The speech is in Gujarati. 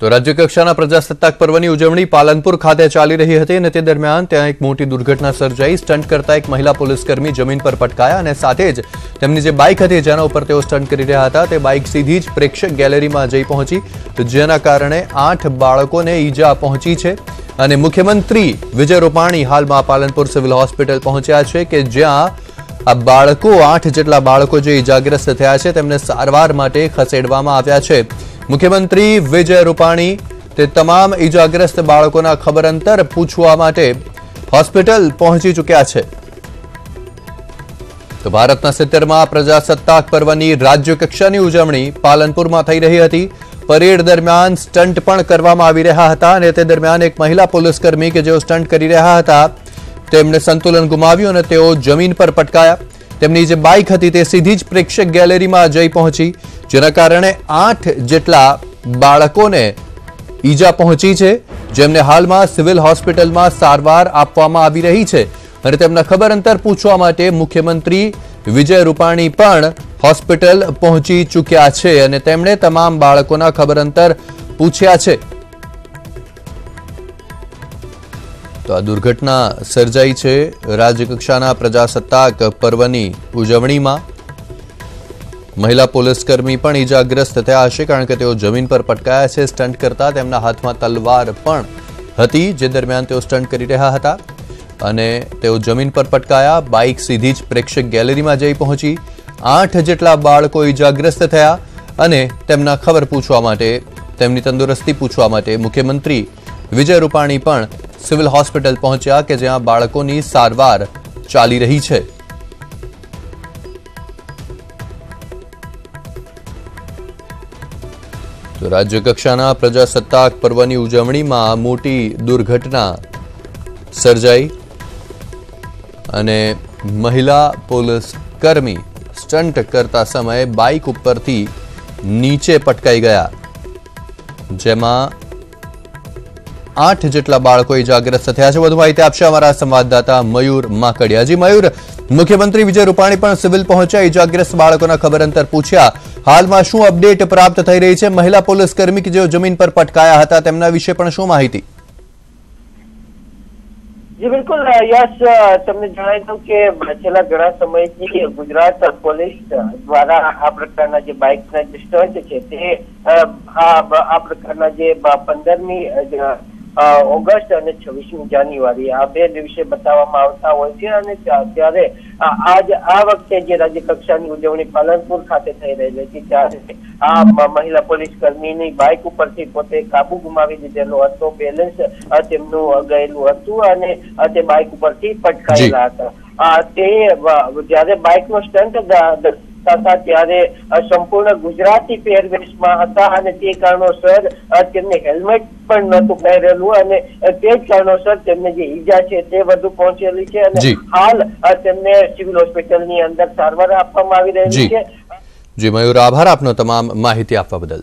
તો રાજ્યકક્ષાના પ્રજાસત્તાક પર્વની ઉજવણી પાલનપુર ખાતે ચાલી રહી હતી અને તે દરમિયાન ત્યાં એક મોટી દુર્ઘટના સર્જાઈ। સ્ટન્ટ કરતા એક મહિલા પોલીસકર્મી જમીન પર પટકાયા અને સાથે જ તેમની જે બાઇક હતી જેના ઉપર તેઓ સ્ટન્ટ કરી રહ્યા હતા તે બાઇક સીધી જ પ્રેક્ષક ગેલેરીમાં જઈ પહોંચી, જેના કારણે 8 બાળકોને ઈજા પહોંચી છે। અને મુખ્યમંત્રી વિજય રૂપાણી હાલમાં પાલનપુર સિવિલ હોસ્પિટલ પહોંચ્યા છે કે જ્યાં આ બાળકો 8 જેટલા બાળકો જે ઈજાગ્રસ્ત થયા છે તેમને સારવાર માટે ખસેડવામાં આવ્યા છે। मुख्यमंत्री विजय रूपाणी ते तमाम इजाग्रस्त बाळकोना खबर अंतर पूछवा माटे होस्पिटल पहुंची चुक्या छे। तो भारतना 70मा प्रजासत्ताक पर्वनी राज्य कक्षानी उजवणी पालनपुरमां थई रही हती। परेड दरमियान स्टंट पण करवामां आवी रह्या हता अने ते दरमियान एक महिला पोलीसकर्मी के जेओ स्टंट करी रह्या हता तेमणे संतुलन गुमाव्युं अने तेओ जमीन पर पटकाया। તેમની જે બાઇક હતી તે સીધી જ પ્રેક્ષક ગેલેરીમાં જઈ પહોંચી, જેના કારણે 8 જેટલા બાળકોને ઈજા પહોંચી છે, જેમને હાલમાં સિવિલ હોસ્પિટલમાં સારવાર આપવામાં આવી રહી છે। અને તેમના ખબર અંતર પૂછવા માટે મુખ્યમંત્રી વિજય રૂપાણી પણ હોસ્પિટલ પહોંચી ચૂક્યા છે અને તેમણે તમામ બાળકોના ખબર અંતર પૂછ્યા છે। तो आ दुर्घटना सर्जाई छे राज्यकक्षाना प्रजासत्ताक पर्वनी उजवणी में। महिला पोलीसकर्मी पण ईजाग्रस्त थया हशे कारण के तेओ जमीन पर पटकाया छे। स्टंट करता तेमना हाथमां तलवार पण हती, जे दरमियान तेओ स्टंट करी रह्या हता अने तेओ जमीन पर पटकाया। बाइक सीधी ज प्रेक्षक गैलरी में जई पहोंची। 8 जेटला बाळको ईजाग्रस्त थया अने तेमना खबर पूछवा माटे, तेमनी तंदुरस्ती पूछवा माटे मुख्यमंत्री विजय रूपाणी पण सिविल होस्पिटल पहुंचा के ज्यां बाळकोनी सारवार चाली रही है। तो राज्यकक्षाना प्रजासत्ताक पर्वनी उजवणी में मोटी दुर्घटना सर्जाई अने महिला पोलीसकर्मी स्टंट करता समय बाइक उपरथी नीचे पटकाई गया, जेमां 8 જેટલા બાળકો ઇજાગ્રસ્ત થયા છે। વધુ માહિતી આપશે અમારા સંવાદદાતા મયુર માકડિયા। જી મયુર, મુખ્યમંત્રી વિજય રૂપાણી પણ સિવિલ પહોંચ્યા, ઇજાગ્રસ્ત બાળકોના ખબર અંતર પૂછ્યા। હાલમાં શું અપડેટ પ્રાપ્ત થઈ રહી છે? મહિલા પોલીસકર્મી કે જેઓ જમીન પર પટકાયા હતા તેમના વિશે પણ શું માહિતી? जी बिल्कुल यश, तमने जणावी दूं के छेल्ला घणा समयथी गुजरात पोलीस द्वारा आ प्रकारना जे बाइकना जे स्टंट छे ते आ प्रकारना जे 15મી ऑगस्ट અને 26મી જાન્યુઆરી આ બે દિવસે બતાવવામાં આવતા હોય છે। અને ત્યારે આજ આ વખતે જે રાજ્ય કક્ષાની ઉજવણી પાલનપુર ખાતે થઈ રહેલી હતી ત્યારે આ મહિલા પોલીસ કર્મીની બાઇક ઉપરથી પોતે કાબુ ગુમાવી દીધેલો હતો, બેલેન્સ તેમનું ગયેલું હતું અને તે બાઇક ઉપરથી પટકાયેલા હતા। તે જ્યારે બાઇકનો સ્ટંટ ત્યારે સંપૂર્ણ ગુજરાતી પહેરવેશમાં હતા અને તે કારણોસર તેમને હેલ્મેટ પણ નહોતું પહેરેલું અને તે જ કારણોસર તેમને જે ઈજા છે તે વધુ પહોંચેલી છે અને હાલ તેમને સિવિલ હોસ્પિટલની અંદર સારવાર આપવામાં આવી રહી છે। જી મયુર, આભાર આપનો તમામ માહિતી આપવા બદલ।